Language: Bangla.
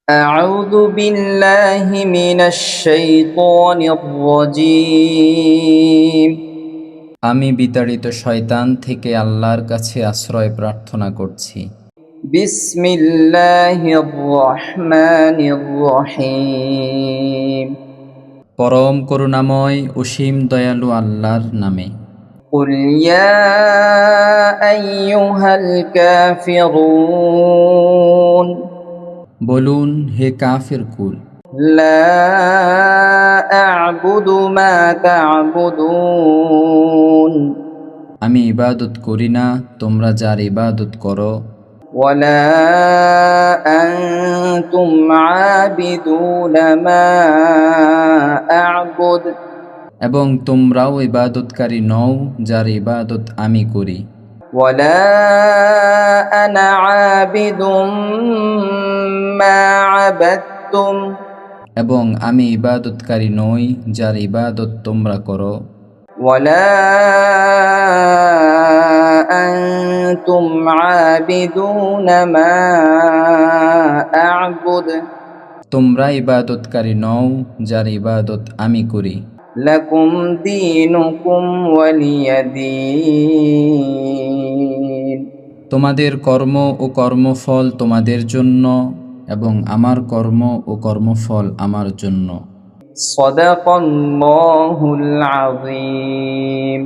أعوذ بالله من الشيطان الرجيم আমি বিতাড়িত শয়তান থেকে আল্লাহর কাছে আশ্রয় প্রার্থনা করছি। بسم الله الرحمن الرحيم পরম করুণাময় অসীম দয়ালু আল্লাহর নামে। قل يا أيها الكافرون বলুন, হে কাফির কুল, لا أعبد ما تعبدون আমি ইবাদত করি না, তোমরা যার ইবাদত করো, ولا أنتم عابدون ما أعبد এবং তোমরাও ইবাদতকারী নও যার ইবাদত আমি করি, ولا أنا عابد ما عبدتم এবং আমি ইবাদতকারী নই যার ইবাদত তোমরা করো, ولا أنتم عابدون ما أعبد তোমরা ইবাদতকারী নও যার ইবাদত আমি করি। لكم دينكم ولي دين তোমাদের কর্ম ও কর্মফল তোমাদের জন্য এবং আমার কর্ম ও কর্মফল আমার জন্য। صدق الله العظيم